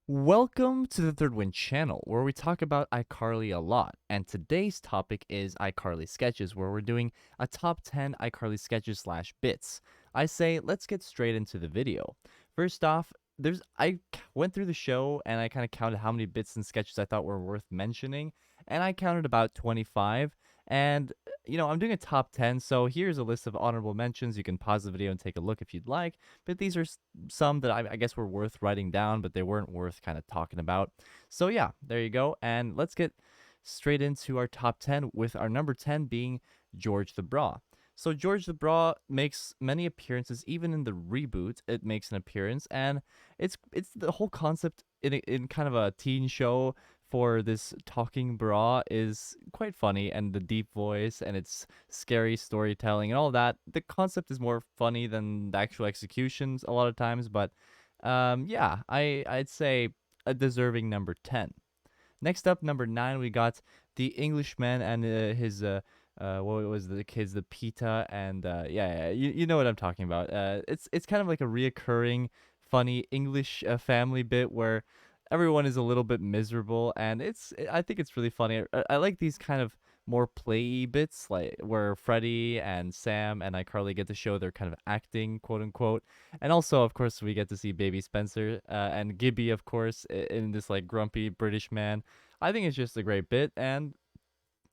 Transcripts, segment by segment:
Welcome to the Third Win channel, where we talk about iCarly a lot. And today's topic is iCarly sketches, where we're doing a top 10 iCarly sketches slash bits. I say, let's get straight into the video. First off, went through the show and I kind of counted how many bits and sketches I thought were worth mentioning, and I counted about 25. And I'm doing a top 10, so here's a list of honorable mentions. You can pause the video and take a look if you'd like. But these are some that I guess were worth writing down, but they weren't worth kind of talking about. So yeah, there you go. And let's get straight into our top 10 with our number 10 being George the Bra. So George the Bra makes many appearances, even in the reboot. It makes an appearance, and it's the whole concept in kind of a teen show for this talking bra is quite funny, and the deep voice and its scary storytelling and all that. The concept is more funny than the actual executions a lot of times, but yeah, I'd say a deserving number 10. Next up, number 9, we got the Englishman and his what was the kids, the Pita, and yeah, you know what I'm talking about. It's kind of like a reoccurring funny English family bit where everyone is a little bit miserable, and I think it's really funny. I like these kind of more play bits, like where Freddie and Sam and iCarly get to show their kind of acting, quote unquote. And also, of course, we get to see baby Spencer and Gibby, of course, in this like grumpy British man. I think it's just a great bit, and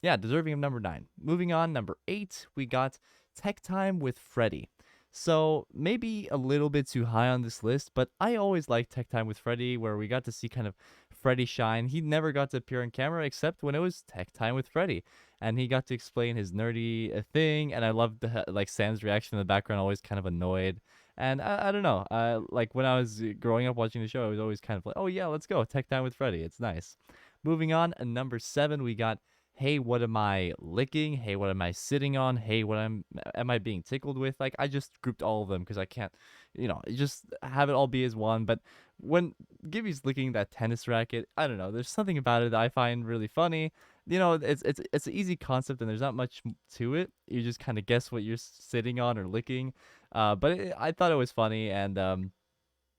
yeah, deserving of number 9. Moving on, number 8, we got Tech Time with Freddie. So maybe a little bit too high on this list, but I always liked Tech Time with Freddie, where we got to see kind of Freddie shine. He never got to appear on camera except when it was Tech Time with Freddie, and he got to explain his nerdy thing. And I loved like Sam's reaction in the background, always kind of annoyed. And I don't know, like when I was growing up watching the show, I was always kind of like, oh yeah, let's go Tech Time with Freddie. It's nice. Moving on, number 7, we got hey, what am I licking? Hey, what am I sitting on? Hey, what am I being tickled with? Like, I just grouped all of them because I can't, just have it all be as one. But when Gibby's licking that tennis racket, I don't know. There's something about it that I find really funny. It's an easy concept and there's not much to it. You just kind of guess what you're sitting on or licking. But I thought it was funny, and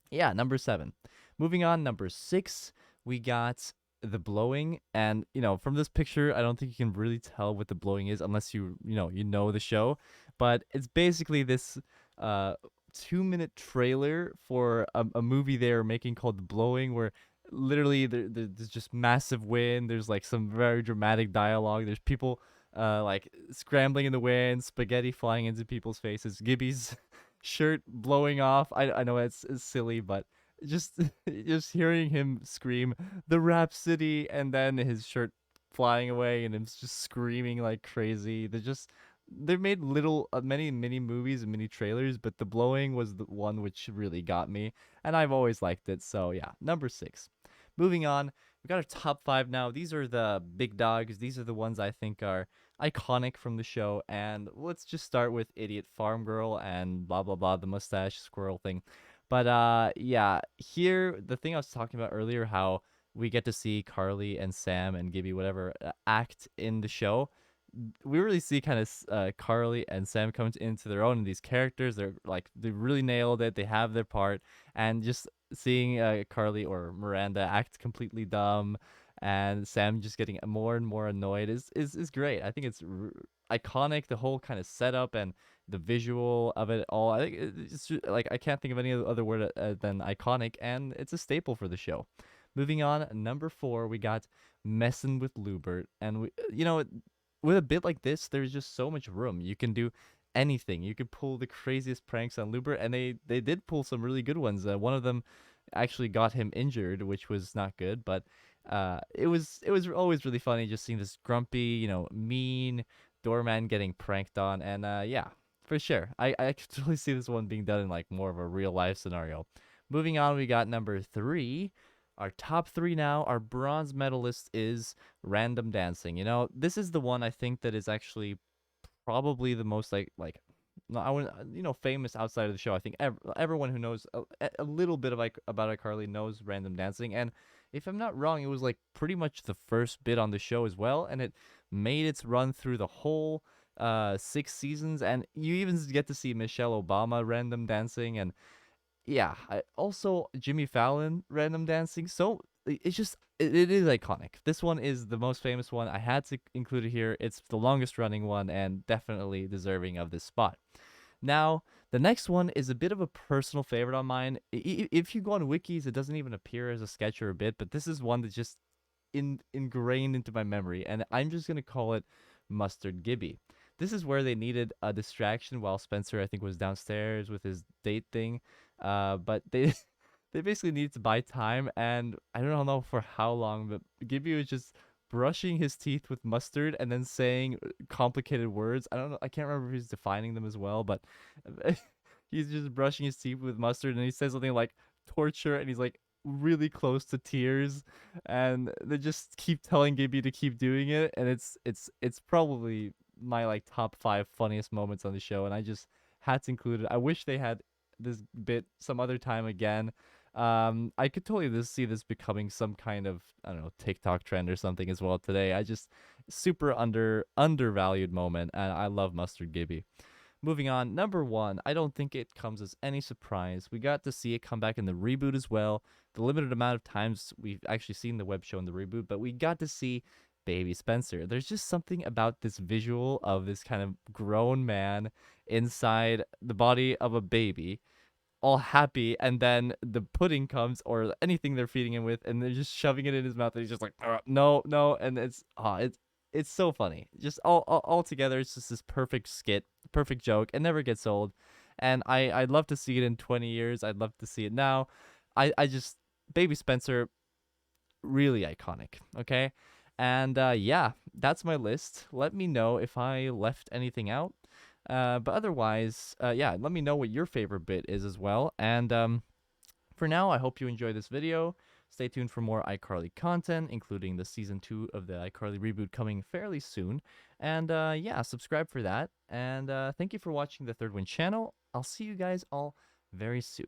yeah, number 7. Moving on, number 6, we got the blowing. And from this picture, I don't think you can really tell what the blowing is unless you know the show. But it's basically this 2-minute trailer for a movie they were making called The Blowing, where literally there's just massive wind. There's like some very dramatic dialogue. There's people like scrambling in the wind, spaghetti flying into people's faces, Gibby's shirt blowing off. I know it's silly, but just just hearing him scream the Rhapsody and then his shirt flying away and him just screaming like crazy. They made many mini movies and mini trailers, but the blowing was the one which really got me, and I've always liked it. So yeah, number 6. Moving on, we got our top 5 now. These are the big dogs. These are the ones I think are iconic from the show, and let's just start with Idiot Farm Girl and blah blah blah, the mustache squirrel thing. But yeah, here the thing I was talking about earlier, how we get to see Carly and Sam and Gibby, whatever, act in the show. We really see kind of Carly and Sam come into their own in these characters. They really nailed it. They have their part, and just seeing Carly or Miranda act completely dumb, and Sam just getting more and more annoyed is great. I think it's iconic. The whole kind of setup and the visual of it all. I think it's just, like, I can't think of any other word than iconic, and it's a staple for the show. Moving on, number 4, we got Messin with Lewbert, and with a bit like this, there's just so much room. You can do anything. You could pull the craziest pranks on Lewbert, and they did pull some really good ones. One of them actually got him injured, which was not good, but it was always really funny just seeing this grumpy, mean doorman getting pranked on, and yeah, for sure. I could totally see this one being done in like more of a real life scenario. Moving on, we got number 3. Our top 3 now. Our bronze medalist is random dancing. This is the one I think that is actually probably the most like no, I wouldn't famous outside of the show. I think everyone who knows a little bit of about iCarly knows random dancing, and if I'm not wrong, it was like pretty much the first bit on the show as well, and it made its run through the whole 6 seasons, and you even get to see Michelle Obama random dancing, and yeah, also Jimmy Fallon random dancing. So it's just it is iconic. This one is the most famous one. I had to include it here. It's the longest running one and definitely deserving of this spot. Now, the next one is a bit of a personal favorite on mine. If you go on wikis, it doesn't even appear as a sketch or a bit, but this is one that just ingrained into my memory, and I'm just gonna call it Mustard Gibby. This is where they needed a distraction while Spencer, I think, was downstairs with his date thing. But they they basically needed to buy time, and I don't know for how long, but Gibby was just brushing his teeth with mustard and then saying complicated words. I don't know. I can't remember if he's defining them as well, but he's just brushing his teeth with mustard, and he says something like torture, and he's like really close to tears, and they just keep telling Gibby to keep doing it, and it's probably my like top 5 funniest moments on the show, and I just had to include it. I wish they had this bit some other time again. I could totally see this becoming some kind of, I don't know, TikTok trend or something as well today. I just super undervalued moment, and I love Mustard Gibby. Moving on, number one, I don't think it comes as any surprise. We got to see it come back in the reboot as well. The limited amount of times we've actually seen the web show in the reboot, but we got to see Baby Spencer. There's just something about this visual of this kind of grown man inside the body of a baby, all happy, and then the pudding comes or anything they're feeding him with, and they're just shoving it in his mouth, and he's just like, no, no, and it's so funny. Just all together, it's just this perfect skit, perfect joke. It never gets old, and I'd love to see it in 20 years. I'd love to see it now. I just Baby Spencer, really iconic. Okay, and yeah, that's my list. Let me know if I left anything out. But otherwise, yeah, let me know what your favorite bit is as well. And for now, I hope you enjoy this video. Stay tuned for more iCarly content, including the season 2 of the iCarly reboot coming fairly soon. And yeah, subscribe for that. And thank you for watching the Third Win channel. I'll see you guys all very soon.